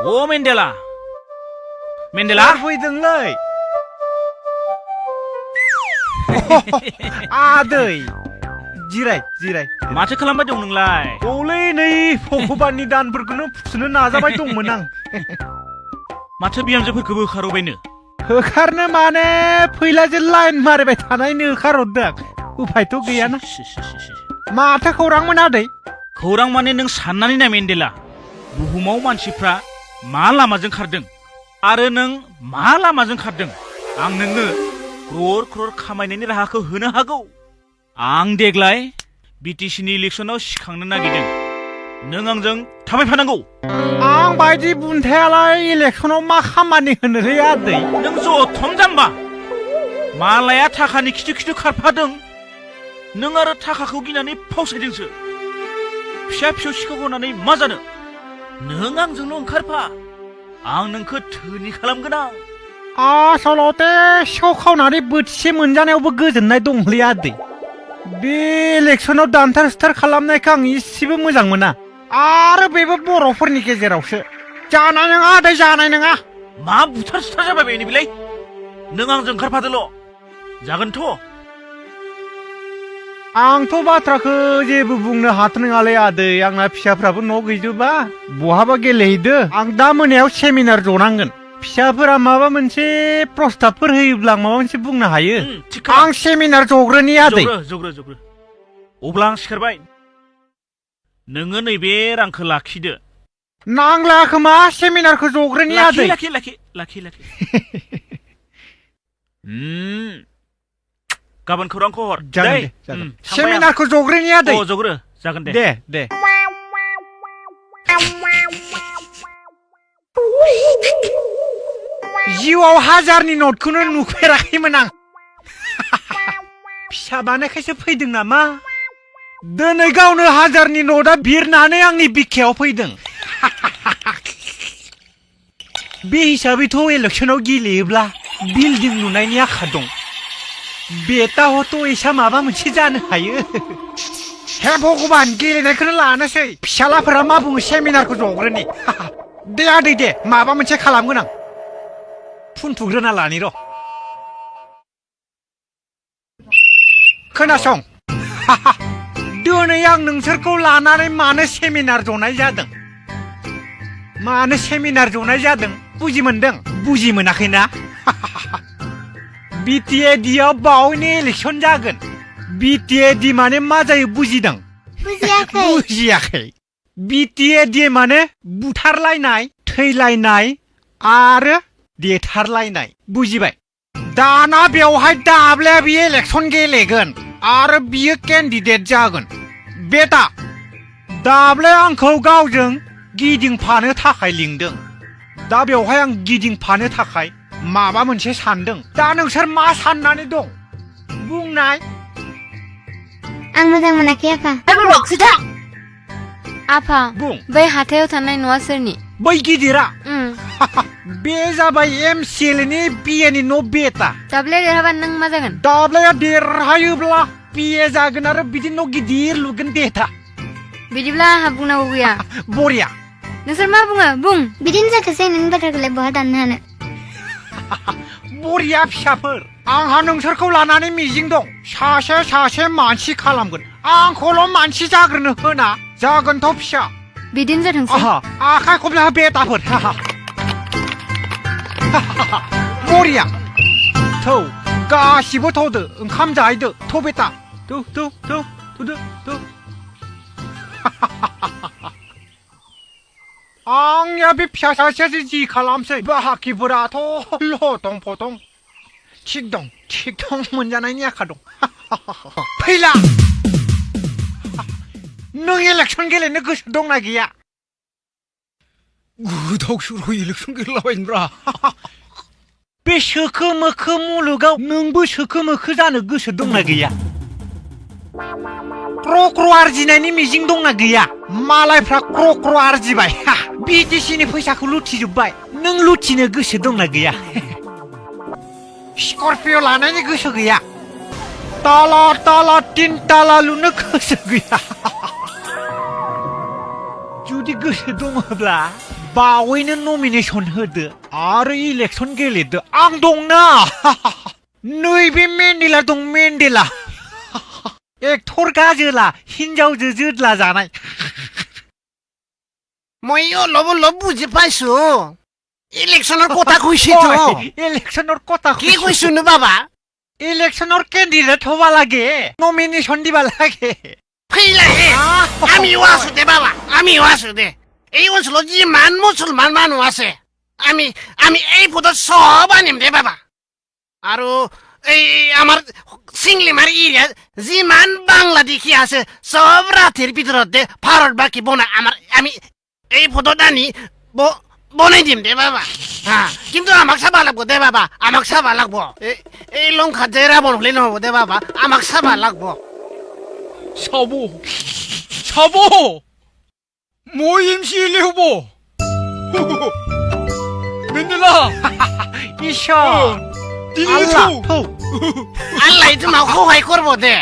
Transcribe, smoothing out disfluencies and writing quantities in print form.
โอ้เมนเดล่าफैदोंलै आदै जिराय माथो खालामबाय दं नोंलाय औलै नै भगबाननि दानफोरखौनो फुसुनो नाजाबाय दंमोन आं माथो बिहामजोफोरखौबो होखारबायनो होखारनो माने फैलाजे लाइन मारिबाय थानायनो होखारहरदों उफायथ' गैयाना माथो खौरांमोन आदै खौरां माने नों साननानै नाय मेन्देला बुहुमाव मानसिफ्रा मा लामाजों खारदों आरो नों मा लामाजों खारदों आं नोंनो क्रर खामायनायनि राहाखौ होनो हागौ आं देग्लाय बिटिसिनि इलेक्सनाव सिखांनो नागिरदों नों आंजों थाबायफानांगौ आं बायदि बुन्थायालाय इलेक्सनाव मा खामानि होनोलै आदै नों जथम जाम्बा मालाया थाखानि खिथु खारफादों नों आरो थाखाखौ गिनानै फावसायदोंसो फिसा सिखाव होनानै मा जानो नों आंजोंल' ओंखारफा आं नोंखौ धोनि खालामगोन आं आसलते सिखाव खावनानै बोथिसे मोनजानायावबो गोजोननाय दंलै आदै बे इलेक्सनाव दानथार सुथार खालामनायखौ आं इसेबो मोजां मोना आरो बेबो बर'फोरनि गेजेरावसो जानाय नङा आदै जानाय नङा मा बुथार सुथार जाबाय बेनि बेलाय नों आंजों ओंखारफादोल' जागोनथ' आंथ' बाथ्राखौ जेबो बुंनो हाथ'नाय नङालै आदै आंना फिसाफ्राबो न' गैजोबा बहाबा गेलेहैदो आं दा मोनायाव सेमिनार जनांगोन फिसाफोरा माबा मोनसे प्रस्ताबफोर होयोब्ला आं माबा मोनसे बुंनो हायो आं सेमिनार जग्रोनि आदै जग्रो अब्ला आं सिखारबाय नोङो नैबे रांखौ लाखिदो नांला खोमा सेमिनारखौ जग्रोनि आदै लाखि गाबोन खौरांखौ हर जागोन सेमिनारखौ जग्रोनि आदै जग्रो जागोन दे जिउआव हाजारनि नटखौनो नुफेराखैमोन आं फिसा बानायखायसो फैदों नामा दिनै गावनो हाजारनि नटआ बिरनानै आंनि बिखायाव फैदों बे हिसाबैथ' इलेक्सनाव गेलेयोब्ला बिल्डिं लुनायनि आखा दं बेटा हथ' एसा माबा मोनसे जानो हायो हे भगबान गेलेनायखौनो लानोसै फिसालाफोरा मा बुङो सेमिनारखौ जग्रोनि दे आदै दे माबा मोनसे खालामगोन आं फुनथुग्रोना लानि र' खोनासं दिनै आं नोंसोरखौ लानानै मानो सेमिनार जनाय जादों बुजि मोनदों बुजि मोनाखैना बिटिएडिआव बावैनो इलेक्सन जागोन बिटिएडि माने मा जायो बुजिदों बुजियाखै बिटिएडि माने बुथारलायनाय थैलायनाय आरो देथारलायनाय बुजिबाय दाना बेवहाय दाब्लाया बियो इलेक्सन गेलेगोन आरो बियो केन्डिडेट जागोन बेटा दाब्लाया आंखौ गावजों गिदिंफानो थाखाय लिंदों दा बेवहाय आं गिदिंफानो थाखाय माबा मोनसे सानदों दा नोंसोर मा साननानै दं बुंनाय आं मोजां मोनाखै आफा आफा बुं बै हाथायाव थानाय न'आ सोरनि बै गिदिरा बे जाबाय एमसिएलनि बिएनि न' बेटा दाब्लाया देरहाबा नों मा जागोन दाब्लाया देरहायोब्ला बिए जागोन आरो बिदि न' गिदिर लुगोन बेटा बिदिब्ला आंहा बुंनांगौ गैया बरिया नोंसोर मा बुङो बुं बिदिनो जाथोंसै नोंनि बाथ्राखौलाय बहा दाननो हानो बरिया फिसाफोर आंहा नोंसोरखौ लानानै मिजिं दं सासे मानसि खालामगोन आंखौल' मानसि जाग्रोनो होना जागोनथ' फिसा बिदिनो जाथोंसै आखाइ खबला बेटाफोर बरिया थौ गासिबो थौदो ओंखाम जाहैदो थौ बेटा थौदो आंनिया बे फिसा सासेयासो जि खालामसै बाहागिफोराथ' लथं फथं थिग दं मोनजानायनि आखा दं फैला नों इलेक्सन गेलेनो गोसो दंना गैया गोदाव सोराव इलेक्सन गेलेलाबायनोब्रा बे सोखो मोखो मुलुगाव नोंबो सोखो मोखो जानो गोसो दंना गैया क्र'क्र' आरजिनायनि मिजिं दंना गैया मालायफ्रा क्र'क्र' आरजिबाय बिटिसिनि फैसाखौ लुथिजोब्बाय नों लुथिनो गोसो दंना गैया स्कर्पिय' लानायनि गोसो गैया ताला 3 ताला लुनो गोसो गैया जुदि गोसो दङब्ला बावैनो नमिनेसन होदो आरो इलेक्सन गेलेदो आं दंना नैबे मेन्डेला दं मेन्डेला एक्टर गाजोला हिनजावजो जोदला जानाय মই অলপ অলপ বুজি পাইছো ইলেকশ্যনৰ কথা কৈছেতো ইলেকশনৰ কথা কি কৈছোনো বাবা ইলেকশনৰ কেণ্ডিডেট হবা লাগে নমিনেশন দিবা লাগে ফেইলাহে আমিও আছো দে বাবা আমিও আছো দে এই অঞ্চলত যিমান মুছলমান মানুহ আছে আমি আমি এই পদত সব আনিম দে বাবা আৰু এই আমাৰ চিংলিমাৰ এৰিয়াত যিমান বাংলাদেশী আছে সব ৰাতিৰ ভিতৰতে ভাৰত বাকী বনাই আমাৰ আমি এই পদত আনি বনাই দিম দে বাবা হা কিন্তু আমাক চাবা লাগব দে বাবা আমাক চাবা লাগব এই লংকাত যে ৰাৱণ হলে নহব দে বাবা আমাক চাবা লাগব 사보 사보 뭐 임시일래 후보 맨들라 ঈশ্বর দিদি আল্লাহ তো আল্লাহ তোমাক সহায় করব দে